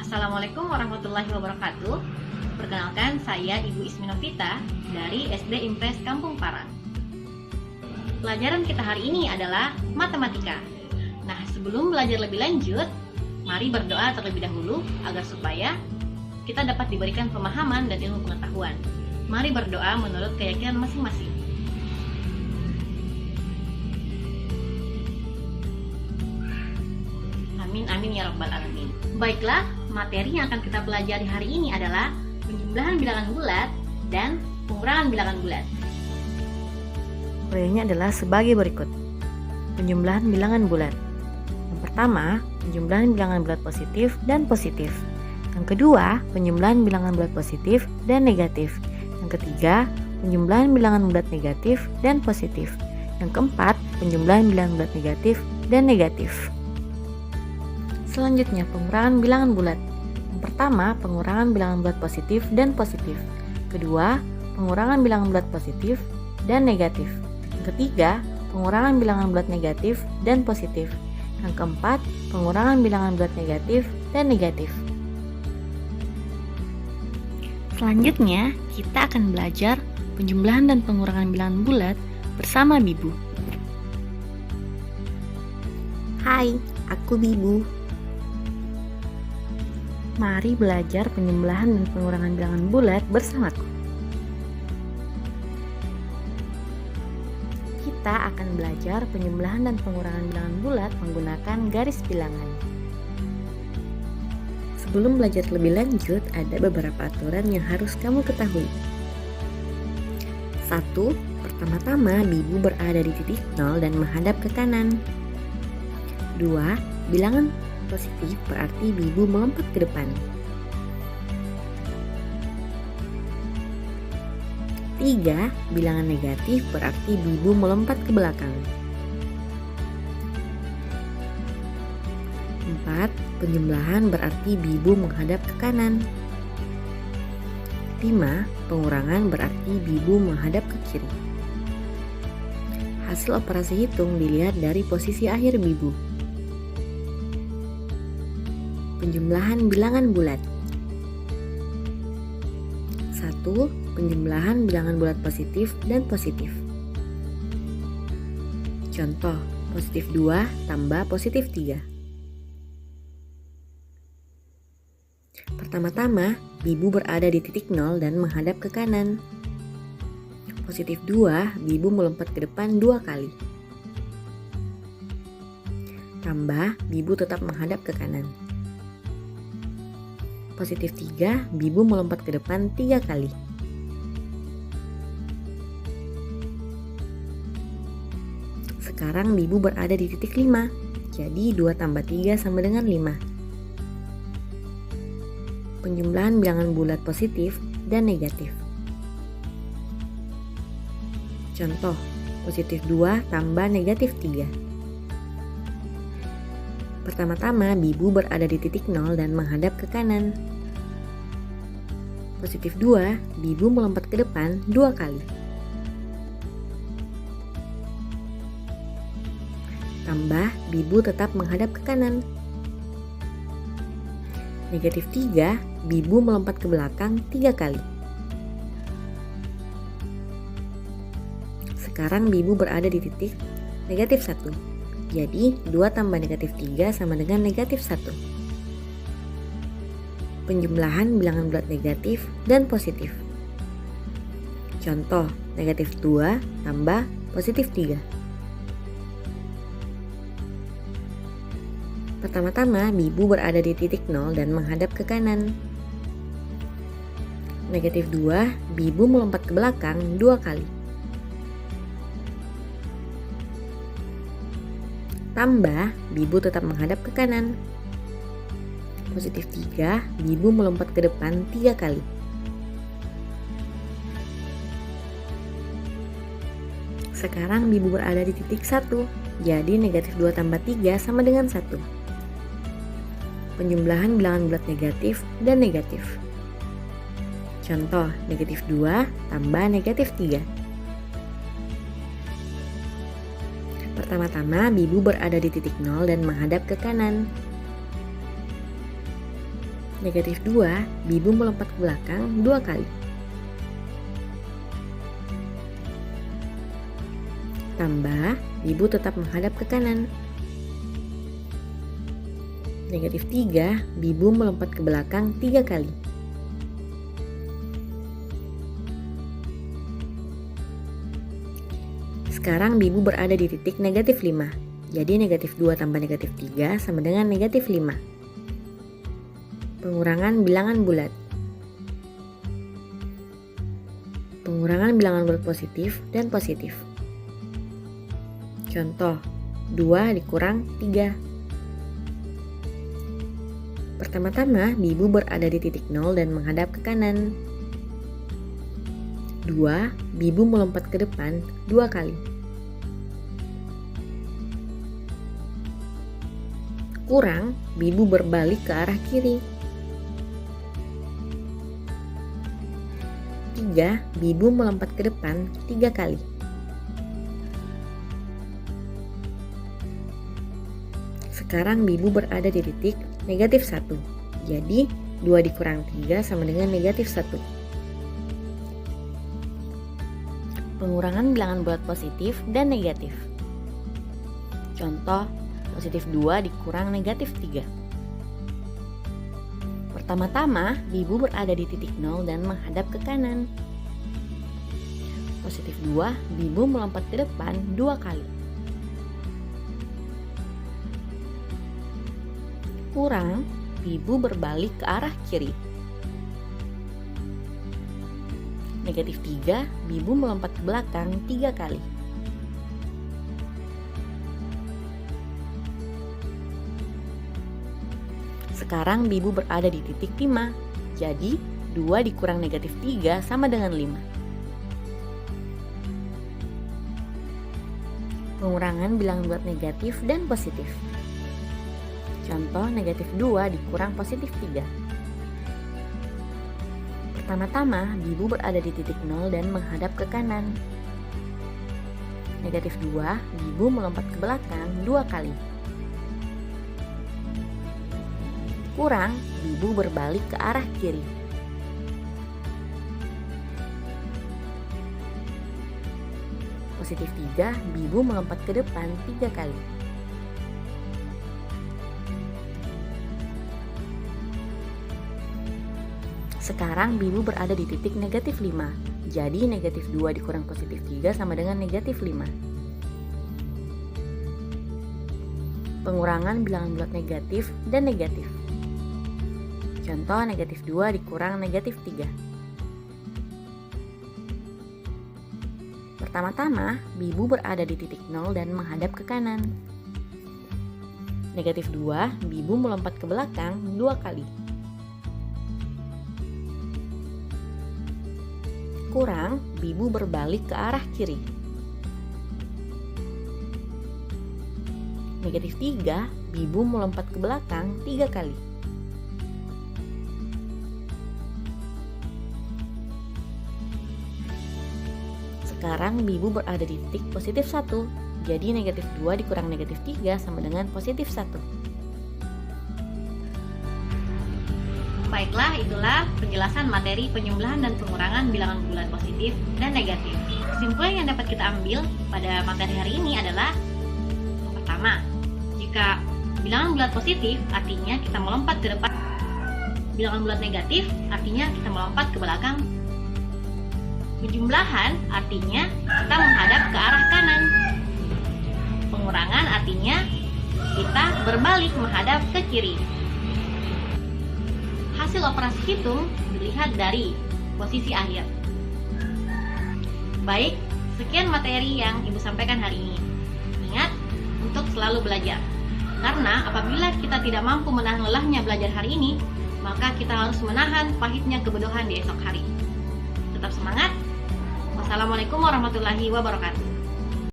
Assalamualaikum warahmatullahi wabarakatuh. Perkenalkan, saya Ibu Ismi Novita dari SD Impres Kampung Parang. Pelajaran kita hari ini adalah matematika. Nah, sebelum belajar lebih lanjut, mari berdoa terlebih dahulu agar supaya kita dapat diberikan pemahaman dan ilmu pengetahuan. Mari berdoa menurut keyakinan masing-masing. Amin, amin ya rabbal alamin. Baiklah, materi yang akan kita pelajari hari ini adalah penjumlahan bilangan bulat dan pengurangan bilangan bulat. Proyeknya adalah sebagai berikut. Penjumlahan bilangan bulat. Yang pertama, penjumlahan bilangan bulat positif dan positif. Yang kedua, penjumlahan bilangan bulat positif dan negatif. Yang ketiga, penjumlahan bilangan bulat negatif dan positif. Yang keempat, penjumlahan bilangan bulat negatif dan negatif. Selanjutnya, pengurangan bilangan bulat. Yang pertama, pengurangan bilangan bulat positif dan positif. Kedua, pengurangan bilangan bulat positif dan negatif. Yang ketiga, pengurangan bilangan bulat negatif dan positif. Yang keempat, pengurangan bilangan bulat negatif dan negatif. Selanjutnya, kita akan belajar penjumlahan dan pengurangan bilangan bulat bersama Bibu. Hai, aku Bibu. Mari belajar penjumlahan dan pengurangan bilangan bulat bersamaku. Kita akan belajar penjumlahan dan pengurangan bilangan bulat menggunakan garis bilangan. Sebelum belajar lebih lanjut, ada beberapa aturan yang harus kamu ketahui. 1. Pertama-tama, Bibu berada di titik 0 dan menghadap ke kanan. 2. Bilangan positif berarti Bibu melompat ke depan. 3. Bilangan negatif berarti Bibu melompat ke belakang. 4. Penjumlahan berarti Bibu menghadap ke kanan. 5. Pengurangan berarti Bibu menghadap ke kiri. Hasil operasi hitung dilihat dari posisi akhir Bibu. Penjumlahan bilangan bulat. 1. Penjumlahan bilangan bulat positif dan positif. Contoh, positif 2 tambah positif 3. Pertama-tama, Bibu berada di titik 0 dan menghadap ke kanan. Positif 2, Bibu melompat ke depan 2 kali. Tambah, Bibu tetap menghadap ke kanan. Positif 3, Bibu melompat ke depan 3 kali. Sekarang Bibu berada di titik 5, jadi 2 tambah 3 sama dengan 5. Penjumlahan bilangan bulat positif dan negatif. Contoh, positif 2 tambah negatif 3. Pertama-tama, Bibu berada di titik 0 dan menghadap ke kanan. Positif 2, Bibu melompat ke depan 2 kali. Tambah, Bibu tetap menghadap ke kanan. Negatif 3, Bibu melompat ke belakang 3 kali. Sekarang Bibu berada di titik negatif 1. Jadi, 2 tambah negatif 3 sama dengan negatif 1. Penjumlahan bilangan bulat negatif dan positif. Contoh, negatif 2 tambah positif 3. Pertama-tama, Bibu berada di titik 0 dan menghadap ke kanan. Negatif 2, Bibu melompat ke belakang 2 kali. Tambah, Bibu tetap menghadap ke kanan. Positif 3, Bibu melompat ke depan 3 kali. Sekarang Bibu berada di titik 1, jadi negatif 2 tambah 3 sama dengan 1. Penjumlahan bilangan bulat negatif dan negatif. Contoh, negatif 2 tambah negatif 3. Pertama-tama, Bibu berada di titik 0 dan menghadap ke kanan. Negatif 2, Bibu melompat ke belakang 2 kali. Tambah, Bibu tetap menghadap ke kanan. Negatif 3, Bibu melompat ke belakang 3 kali. Sekarang Bibu berada di titik negatif 5. Jadi negatif 2 tambah negatif 3 sama dengan negatif 5. Pengurangan bilangan bulat. Pengurangan bilangan bulat positif dan positif. Contoh, 2 dikurang 3. Pertama-tama, Bibu berada di titik 0 dan menghadap ke kanan. 2, Bibu melompat ke depan 2 kali. Kurang, Bibu berbalik ke arah kiri. 3, Bibu melompat ke depan 3 kali. Sekarang Bibu berada di titik negatif 1. Jadi, 2 dikurang 3 sama dengan negatif 1. Pengurangan bilangan bulat positif dan negatif. Contoh, positif 2 dikurang negatif 3. Pertama-tama, Bibu berada di titik 0 dan menghadap ke kanan. Positif 2, Bibu melompat ke depan 2 kali. Kurang, Bibu berbalik ke arah kiri. Negatif 3, Bibu melompat ke belakang 3 kali. Sekarang Bibu berada di titik 5. Jadi, 2 dikurang negatif 3 sama dengan 5. Pengurangan bilangan bulat negatif dan positif. Contoh, negatif 2 dikurang positif 3. Pertama-tama, Bibu berada di titik 0 dan menghadap ke kanan. Negatif 2, Bibu melompat ke belakang 2 kali. Kurang, Bibu berbalik ke arah kiri. Positif 3, Bibu melompat ke depan 3 kali. Sekarang Bibu berada di titik negatif 5. Jadi negatif 2 dikurang positif 3 sama dengan negatif 5. Pengurangan bilangan bulat negatif dan negatif. Contoh, negatif 2 dikurang negatif 3. Pertama-tama, Bibu berada di titik 0 dan menghadap ke kanan. Negatif 2, Bibu melompat ke belakang 2 kali. Kurang, Bibu berbalik ke arah kiri. Negatif 3, Bibu melompat ke belakang 3 kali. Sekarang Bibu berada di titik positif 1. Jadi negatif 2 dikurang negatif 3 sama dengan positif 1. Baiklah, itulah penjelasan materi penjumlahan dan pengurangan bilangan bulat positif dan negatif. Kesimpulan yang dapat kita ambil pada materi hari ini adalah: yang pertama, jika bilangan bulat positif artinya kita melompat ke depan, bilangan bulat negatif artinya kita melompat ke belakang. Penjumlahan artinya kita menghadap ke arah kanan. Pengurangan artinya kita berbalik menghadap ke kiri. Hasil operasi hitung dilihat dari posisi akhir. Baik, sekian materi yang Ibu sampaikan hari ini. Ingat untuk selalu belajar. Karena apabila kita tidak mampu menahan lelahnya belajar hari ini, maka kita harus menahan pahitnya kebodohan di esok hari. Tetap semangat. Wassalamualaikum warahmatullahi wabarakatuh.